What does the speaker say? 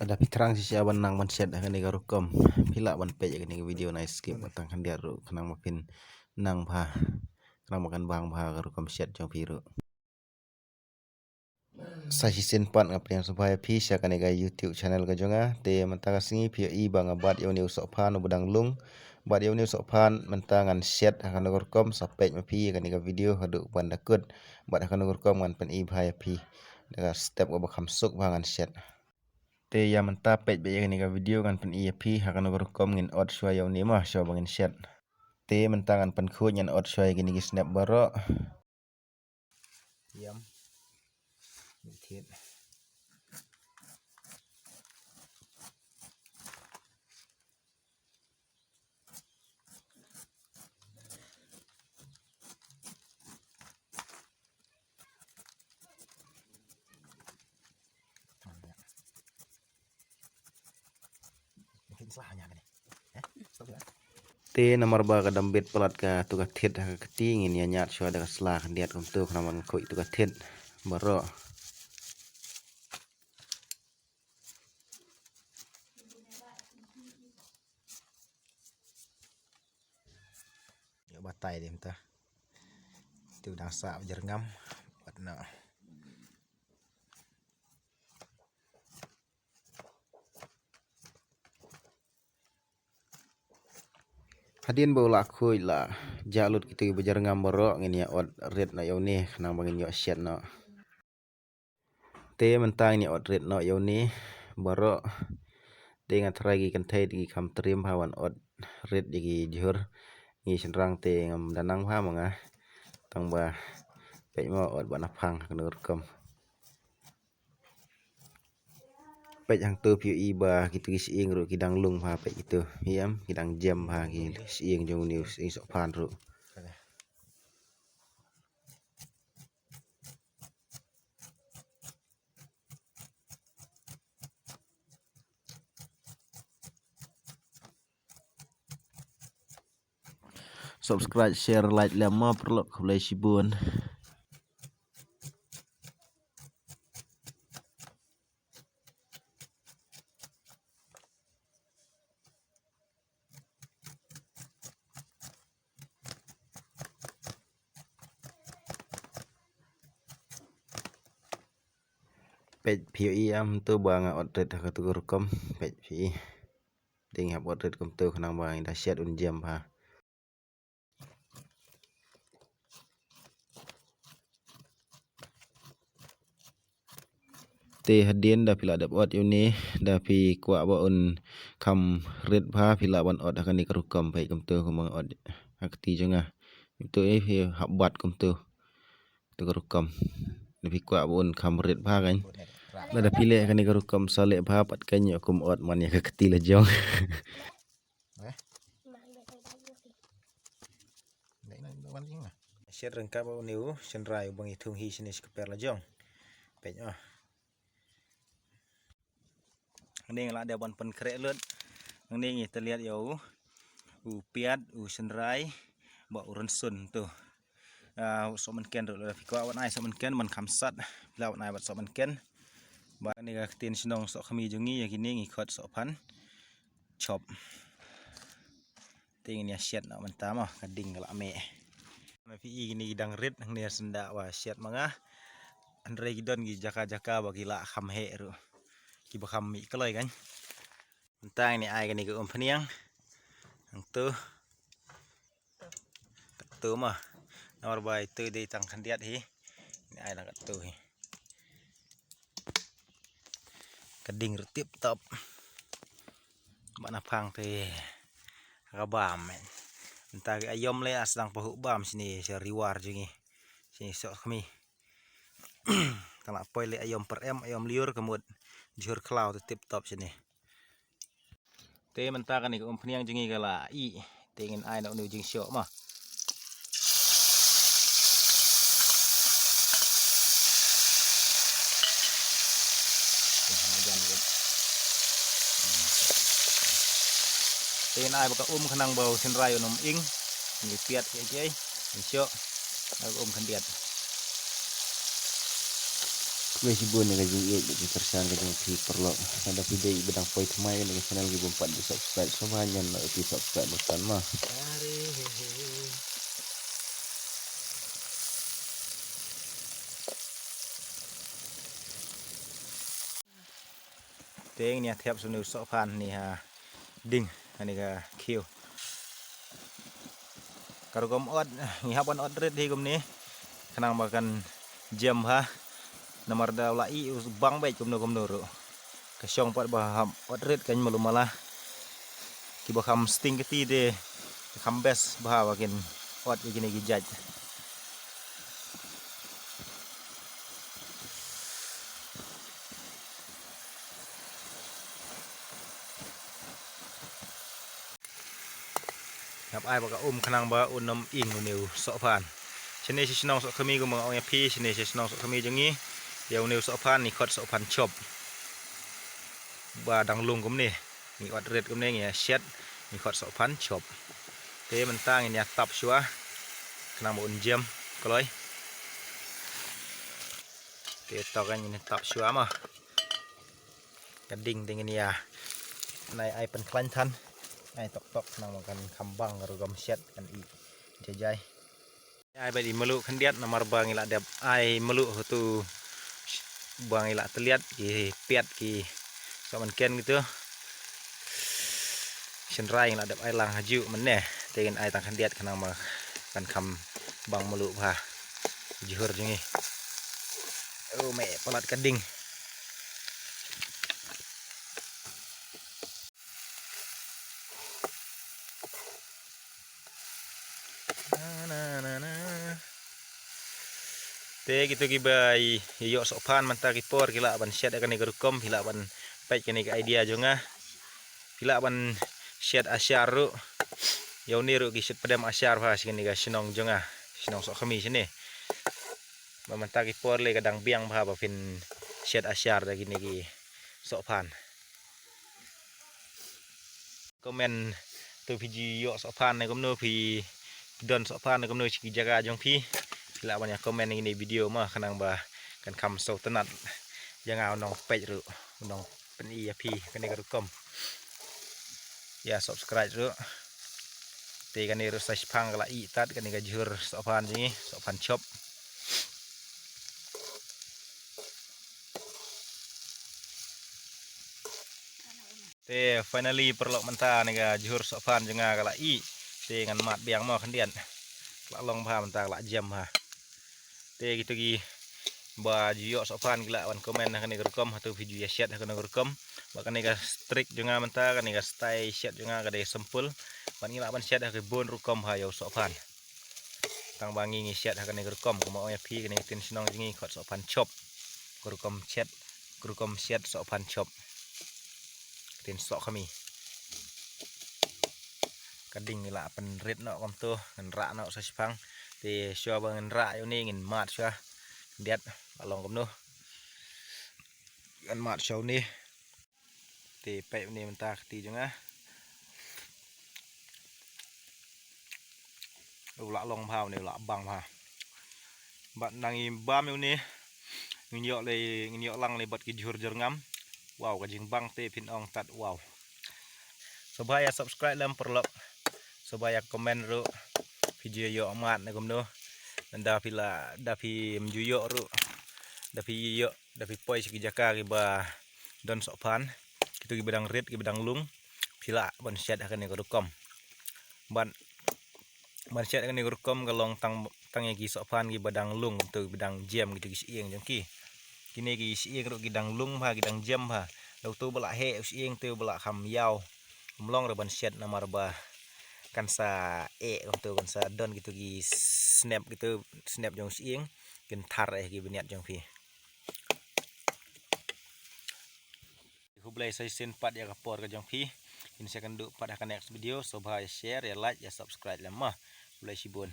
ada pikrang si siaban nang man set kan ni garukom pila ban pe kan ni video na skip batang kan dia ru kanang mapin nang pha kanang makan bang pha garukom set jong piru sa si sen pat ngap yang supaya pi sia kan ga YouTube channel ka jonga te mantanga singi pi i bang abat yo ni usok pha no budang lung bat yo ni usok phan mantangan set akan garukom sapek mapi kan ni ga video hadu ban dakut bat akan garukom ngan pen i bhaya pi daga step go bakam suk bangan set te ya menta pej be ni ga video kan pen EP hakan garukom ngin ot shwa yo ni mah shwa bangin set te mentangan pen khu nyan ot shwa gini gi snap baro yam thit te nomor ba ka dambet pelat ka tu ka thit ka ketingin ya nyat shwa da sla kan diat kum tu knaman khu tu ka thit baro ya batai dem ta tu dang sa jerngam bat na hadin bola khui la jalut kitu bejar ngamboro ngin ya od red na yoni nang bangin yo shet no te mentang ni od red no yoni baro te ngatrai gi kan thai gi kam trim hawan od red gi jur ngi senrang te ngam danang ha manga tang ba pe mo od bana phang nur kom pe hang tu piu i ba gitu gi siing ru kidang lung pha pe gitu hiam kidang jam pha gi siing jong news ing sok phan ru subscribe share like lama perlu kebelai sibun pej POE am tu bang outlet ka tu rekom pej POE ding hab outlet kom tu khnang bang dah siat un jam ha te hadien da pila dap ot yuni da pi kwa ba un kam red pha pila ban ot akan ni rekom pej kom tu kom ot akti jonga itu habat kom tu rekom da pi kwa ba un kam red pha kan da pile akan ni rekom sale pha pat kan yo kom ot man ya kati la jong Shet rengkap au niu senrai bang itung hi sinis keper la jong pej ini ngala dia ban pen krek lut ini kita lihat yo piat senrai ba urun sun tu so man ken ru la fikwa wan ai so man ken man khamsat la wan ai bat so man ken ba ni ga tin sinong so khami jungi ya kini ngi khot so phan chop ting ni shet na man ta ma kading la me na pi ini dang rit ni senda wa shet manga andre gidon gi jaka bagi la kham he ru ki ba kham mi kloi kan tang ni ai kan ni ko phniang ang tu ma nomor bai tu di tang khandiat hi ni ai la tu hi kading ru tip top bana phang te rabam men entah ayom le asdang pahu bam sini se riwar jungi sini sok kami kalau poi le ayom per em ayom liur kemud jur cloud tip top sini te mentah kan ni kompniang jungi kala i tengin ai nak nu jing syok mah tên ai baka khanang bau senrai nom ing ni piat ke ke ni syok aku khăn diat Boleh sibun ni gaji di kerjaan gaji pi perlu ada video bedang poin mai ni channel gi bumpat di subscribe sama nyan no di subscribe bukan mah. Teng ni tiap sunu sopan ni ha ding ani ga kiu. Kalau gom od ngihapan od red di gom ni kanang makan jam ha nomor da lai bang baik gom no ro. Kasyong pat baham od red kan malu malah ki bakam sting keti de kam bes bah bakin od begini gijaj. Ngap ai baka kanang ba unom ing uniu sopan. Sini si senong sok kami gumang ong pi sini si senong sok kami jengi ya uniu sopan ni kot sopan chop. Ba dang lung gum ni od red gum ni ya shet ni kot sopan chop. Te mentang ini tap syua kanang ba un jam koloi. Te tokan ini tap syua mah. Kading dengan ya nai ai pen klan tan. Ai tok nang makan kambang rugam set kan i jajai ai badi melu kendiat nomor bang ila dep ai melu tu bang ila terlihat ki piat ki saman ken gitu senrai ila dep ai lang haju meneh tegen ai tang kendiat kanang ma kan kam bang melu bah juhur jengi oh me pelat kading. Te gitu gibai yo sopan manta kipor kila ban shed akan igerukom kila ban pek kini idea jonga kila ban shed asyar ru yauni ru gisit pedam asyar ha sini ga sinong jonga sinong sok kami sini manta kipor le kadang biang bah fin shed asyar da gini gi sopan komen tu piji yo sopan ne komno pi don sopan ne komno chi jaga jong pi kila banyak komen ini video mah kanang bah kan kam so tenat jangan nong page ru nong pen iya pi kan igerukom ya subscribe ru te kan iru sai pang kala i tat kan igajur sopan jingi sopan chop te finally perlok menta nega jur sopan jenga kala i te ngan mat biang mo kendian la long ba menta la jam ha te gitu gi ba jiyo sopan gila wan komen kan igerukom atau video ya share kan igerukom bahkan ega strik jenga menta kan ega stay share jenga kada sempul ban ngila ban share ke bon rukom ha yo sopan tang bangi ngi share kan igerukom ko mau ya pi kan tin sinong jingi kot sopan chop gurukom chat gurukom share sopan chop tin sok kami kading ngila pen red no kom tu ngan ra no sa sipang te syo ba ngan ra yo ni ngin mat sya diat along kom no ngan mat syo ni te pe ni menta ti jonga lạ long phao này lạ bằng mà bạn đang ba mươi ni nghìn nhọ lăng này bật cái jur ngắm wow cái jing bang te pin ong tat wow supaya subscribe lam perlu supaya komen ru video yo amat na gumno nanda pila dapi mjuyo ru dapi poi sikijaka ki ba don sopan itu ki bedang red ki bedang lung pila ban syad akan ni kom ban Marcet kan irukom galong tang gi sopan gi badang lung tu badang jam gitu gi sieng jong ki kini gi sieng ro gidang lung ba gidang jam ba law tu bala he sieng tu bala kham yaw mlong ro ban set namar ba kan sa tu kan sa don gitu gi snap jong sieng kin thar gi beniat jong pi hublai sai sen pat ya kapor ka jong pi in second do pada next video so bye share ya like ya subscribe lemah mulai sibun.